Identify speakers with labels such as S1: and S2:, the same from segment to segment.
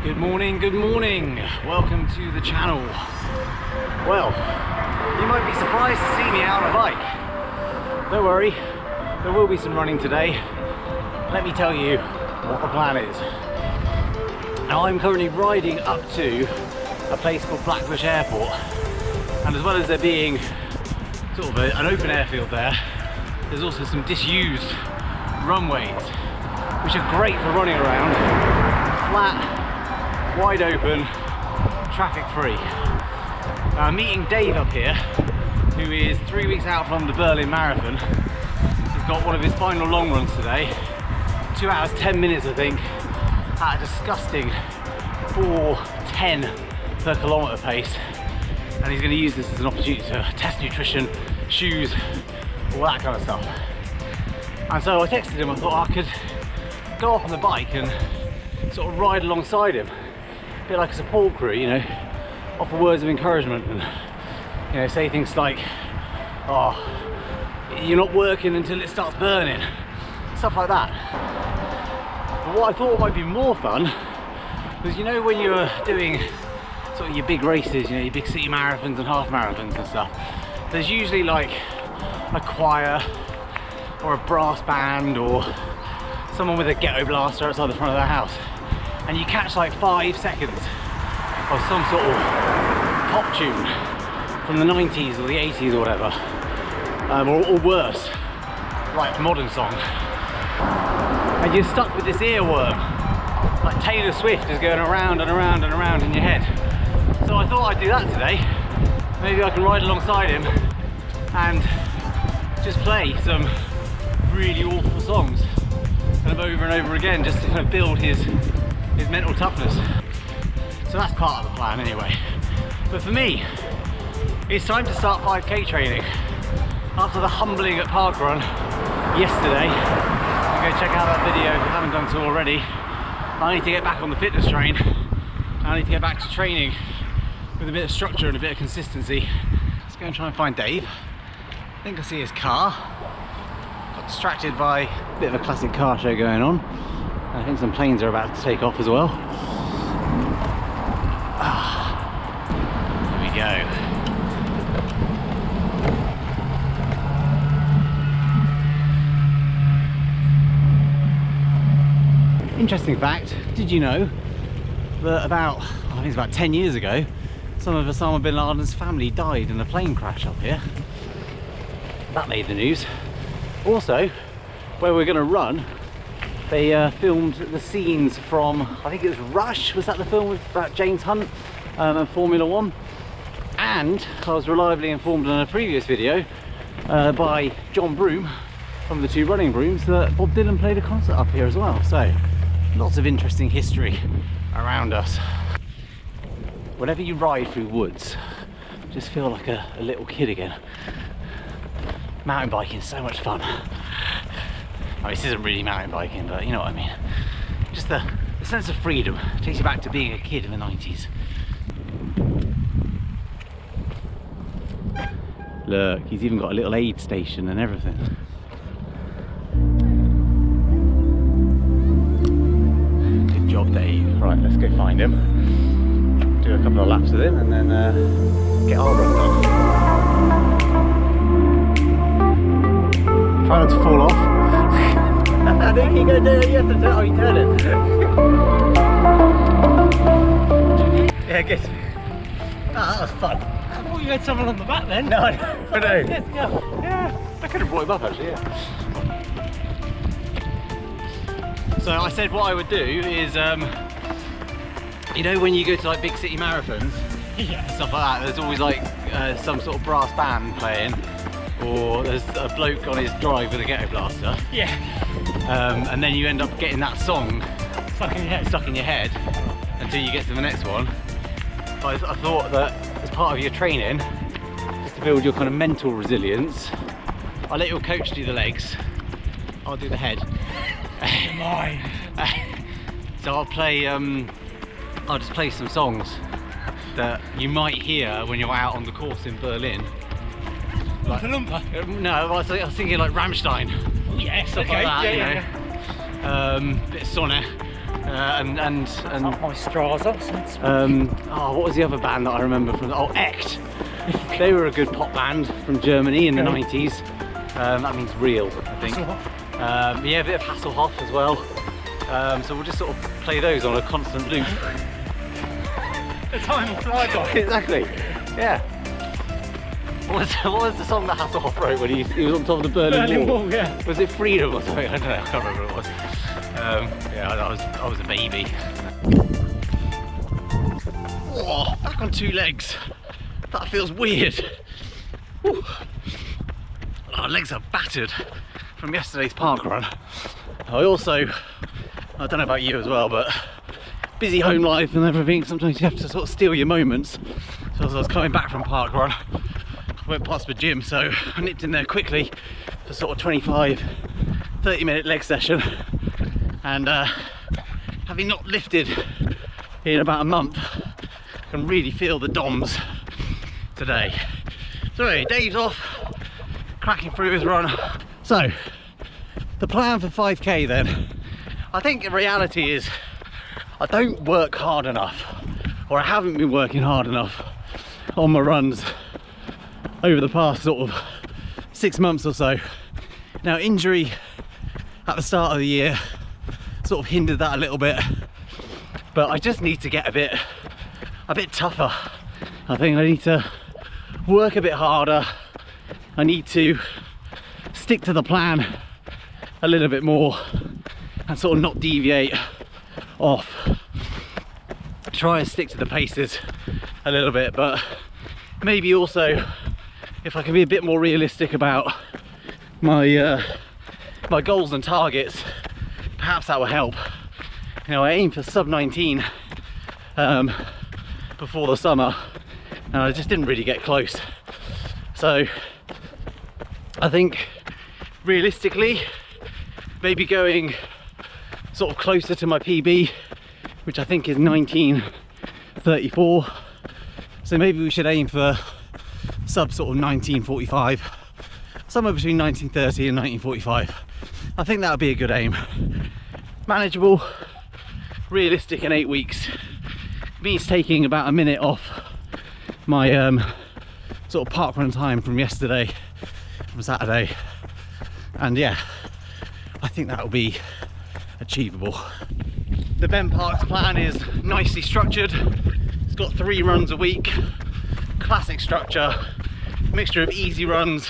S1: Good morning, good morning. Welcome to the channel. Well, you might be surprised to see me out on a bike. Don't worry, there will be some running today. Let me tell you what the plan is. Now, I'm currently riding up to a place called Blackbush Airport, and as well as there being sort of an open airfield there, there's also some disused runways, which are great for running around. Flat, wide open, traffic free. Now, I'm meeting Dave up here, who is 3 weeks out from the Berlin Marathon. He's got one of his final long runs today, 2 hours 10 minutes I think, at a disgusting 4:10 per kilometre pace. And he's going to use this as an opportunity to test nutrition, shoes, all that kind of stuff. And so I texted him, I thought I could go off on the bike and sort of ride alongside him, a bit like a support crew, you know, offer words of encouragement and, you know, say things like, oh, you're not working until it starts burning, stuff like that. But what I thought might be more fun was, you know, when you're doing sort of your big races, you know, your big city marathons and half marathons and stuff, there's usually like a choir or a brass band or someone with a ghetto blaster outside the front of their house, and you catch like 5 seconds of some sort of pop tune from the 90s or the 80s or whatever, or worse, like a modern song, and you're stuck with this earworm, like Taylor Swift is going around and around and around in your head. So I thought I'd do that today. Maybe I can ride alongside him and just play some really awful songs kind of over and over again, just to kind of build his mental toughness. So that's part of the plan anyway. But for me, it's time to start 5k training. After the humbling at parkrun yesterday, you go check out that video if you haven't done so already. I need to get back on the fitness train. I need to get back to training with a bit of structure and a bit of consistency. Let's go and try and find Dave. I think I see his car. Got distracted by a bit of a classic car show going on. I think some planes are about to take off as well. Here we go. Interesting fact, did you know that about, I think it's about 10 years ago, some of Osama bin Laden's family died in a plane crash up here? That made the news. Also, where we're going to run, they filmed the scenes from, I think it was Rush, was that the film about James Hunt and Formula One? And I was reliably informed in a previous video by John Broom from the Two Running Brooms that Bob Dylan played a concert up here as well. So lots of interesting history around us. Whenever you ride through woods, just feel like a little kid again. Mountain biking is so much fun. I mean, this isn't really mountain biking, but you know what I mean. Just the sense of freedom takes you back to being a kid in the 90s. Look, he's even got a little aid station and everything. Good job, Dave. Right, let's go find him. Do a couple of laps with him and then get our run done. Try not to fall off. I think you're going to do it, you have to turn, oh, you turn it. Yeah, good. Oh, that was fun.
S2: I thought you had someone on the back then.
S1: No, I know.
S2: Let's go.
S1: Yeah, I could have brought him up actually, yeah. So I said what I would do is, you know, when you go to like big city marathons,
S2: Yeah.
S1: stuff like that, there's always like some sort of brass band playing, or there's a bloke on his drive with a ghetto blaster.
S2: Yeah.
S1: And then you end up getting that song
S2: Stuck in your head.
S1: until you get to the next one. But I thought that as part of your training, just to build your kind of mental resilience, I'll let your coach do the legs, I'll do the head.
S2: Mine.
S1: So I'll just play some songs that you might hear when you're out on the course in Berlin. Like, no, I was thinking like Rammstein.
S2: Yes,
S1: Stuff
S2: okay.
S1: like that,
S2: Yeah,
S1: you know. Bit of Sonne, and
S2: My straws up.
S1: oh, what was the other band that I remember from? Oh, Echt. They were a good pop band from Germany in the 90s. That means real, I think. Yeah, a bit of Hasselhoff as well. So we'll just sort of play those on a constant loop.
S2: The time will fly by.
S1: Exactly. Yeah. What was the song that Hasselhoff wrote when he was on top of the Berlin Wall?
S2: Yeah.
S1: Was it Freedom or something? I don't know. I can't remember what it was. Yeah, I was a baby. Whoa, back on two legs. That feels weird. Whew. Our legs are battered from yesterday's park run. I don't know about you as well, but busy home life and everything, sometimes you have to sort of steal your moments. So as I was coming back from park run, I went past the gym, so I nipped in there quickly for sort of 25-30 minute leg session, and having not lifted in about a month, I can really feel the DOMs today. So anyway, Dave's off, cracking through his run. So the plan for 5k then, I think the reality is I don't work hard enough, or I haven't been working hard enough on my runs over the past sort of 6 months or so. Now, injury at the start of the year sort of hindered that a little bit, but I just need to get a bit tougher. I think I need to work a bit harder. I need to stick to the plan a little bit more and sort of not deviate off. Try and stick to the paces a little bit, but maybe also if I can be a bit more realistic about my my goals and targets, perhaps that will help. You know, I aim for sub 19 before the summer, and I just didn't really get close. So I think realistically, maybe going sort of closer to my PB, which I think is 19:34. So maybe we should aim for sub sort of 19:45, somewhere between 19:30 and 19:45. I think that would be a good aim. Manageable, realistic in 8 weeks. Means taking about a minute off my sort of park run time from yesterday, from Saturday, and yeah, I think that will be achievable. The Ben Parks plan is nicely structured. It's got 3 runs a week, classic structure, mixture of easy runs.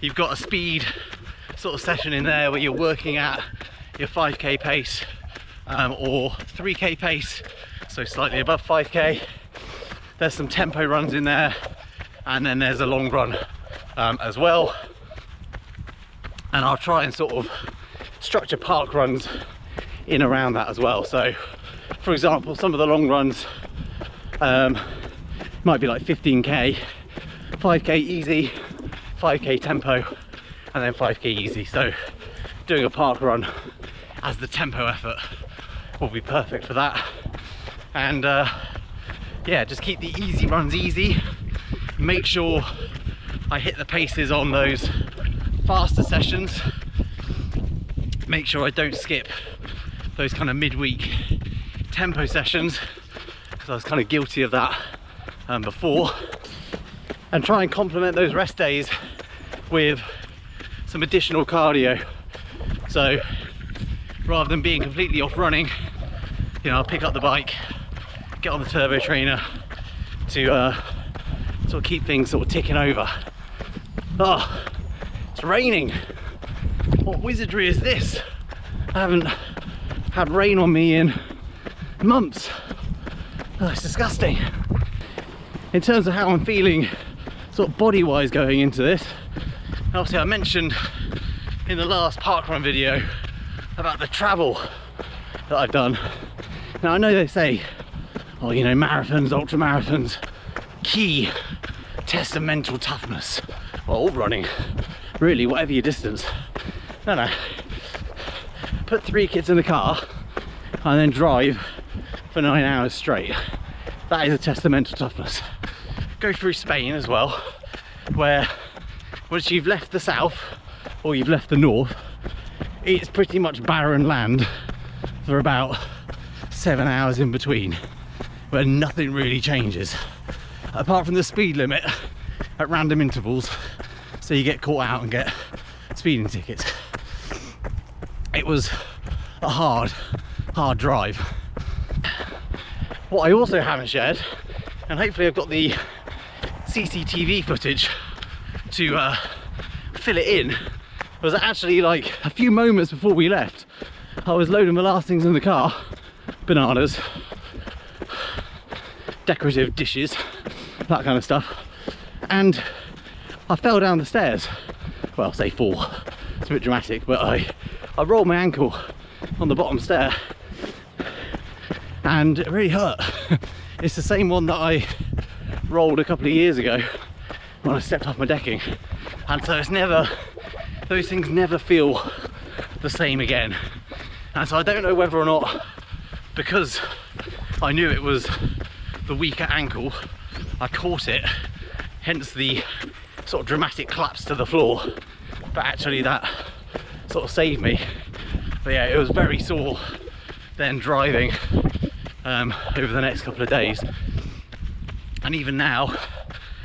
S1: You've got a speed sort of session in there where you're working at your 5k pace or 3k pace, so slightly above 5k. There's some tempo runs in there, and then there's a long run as well. And I'll try and sort of structure park runs in around that as well. So for example, some of the long runs might be like 15k, 5k easy, 5k tempo, and then 5k easy. So doing a park run as the tempo effort will be perfect for that. And yeah, just keep the easy runs easy, make sure I hit the paces on those faster sessions, make sure I don't skip those kind of midweek tempo sessions, because I was kind of guilty of that before, and try and complement those rest days with some additional cardio. So rather than being completely off running, you know, I'll pick up the bike, get on the turbo trainer to sort of keep things sort of ticking over. Oh, it's raining. What wizardry is this? I haven't had rain on me in months. Oh, it's disgusting. In terms of how I'm feeling sort of body wise going into this, obviously I mentioned in the last parkrun video about the travel that I've done. Now I know they say, oh, you know, marathons, ultra marathons, key test of mental toughness. Well, all running, really, whatever your distance. No, put 3 kids in the car and then drive for 9 hours straight. That is a test of mental toughness. Go through Spain as well, where once you've left the south or you've left the north, it's pretty much barren land for about 7 hours in between where nothing really changes apart from the speed limit at random intervals, so you get caught out and get speeding tickets. It was a hard drive. What I also haven't shared, and hopefully I've got the CCTV footage to fill it in, was actually like a few moments before we left, I was loading the last things in the car, bananas, decorative dishes, that kind of stuff, and I fell down the stairs. Well, I say fall, it's a bit dramatic, but I rolled my ankle on the bottom stair and it really hurt. It's the same one that I rolled a couple of years ago when I stepped off my decking, and so it's never, those things never feel the same again. And so I don't know whether or not, because I knew it was the weaker ankle, I caught it, hence the sort of dramatic collapse to the floor, but actually that sort of saved me. But yeah, it was very sore then driving over the next couple of days, and even now,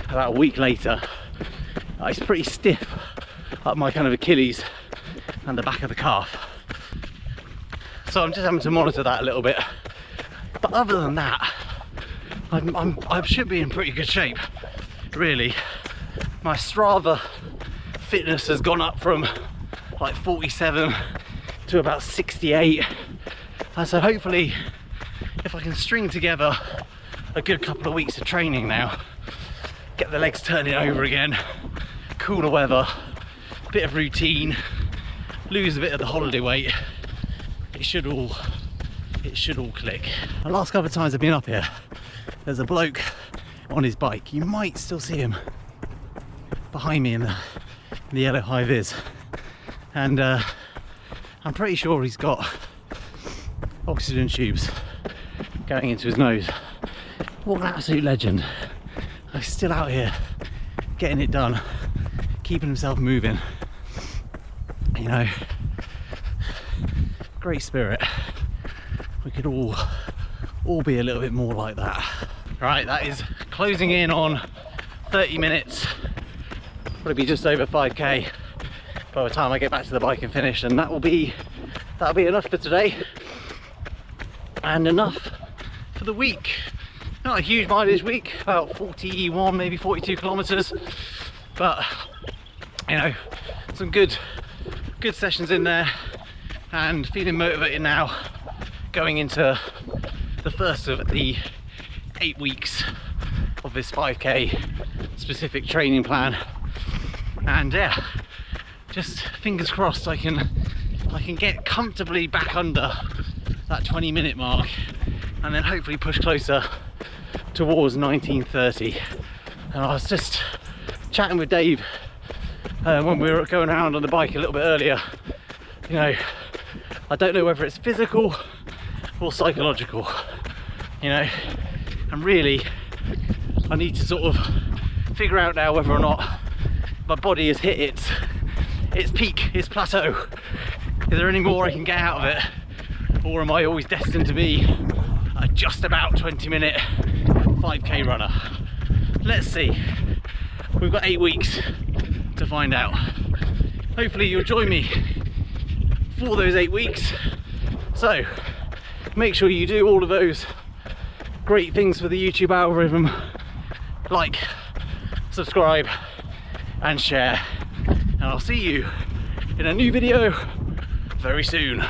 S1: about a week later, it's pretty stiff up my kind of Achilles and the back of the calf. So I'm just having to monitor that a little bit. But other than that, I should be in pretty good shape, really. My Strava fitness has gone up from like 47 to about 68. And so hopefully, if I can string together a good couple of weeks of training now, get the legs turning over again, cooler weather, bit of routine, lose a bit of the holiday weight, it should all click. The last couple of times I've been up here, there's a bloke on his bike. You might still see him behind me in the yellow high vis, and I'm pretty sure he's got oxygen tubes going into his nose. What an absolute legend. He's still out here getting it done, keeping himself moving, you know. Great spirit. We could all be a little bit more like that. Right, that is closing in on 30 minutes, probably just over 5k by the time I get back to the bike and finish, and that'll be enough for today and enough for the week. Not a huge mileage week, about 41, maybe 42 kilometers, but you know, some good sessions in there, and feeling motivated now going into the first of the 8 weeks of this 5k specific training plan. And yeah, just fingers crossed I can get comfortably back under that 20-minute mark, and then hopefully push closer towards 19:30. And I was just chatting with Dave when we were going around on the bike a little bit earlier. You know, I don't know whether it's physical or psychological, you know, and really I need to sort of figure out now whether or not my body has hit its peak, its plateau. Is there any more I can get out of it, or am I always destined to be a just about 20-minute 5k runner? Let's see. We've got 8 weeks to find out. Hopefully you'll join me for those 8 weeks. So make sure you do all of those great things for the YouTube algorithm: like, subscribe and share, and I'll see you in a new video very soon.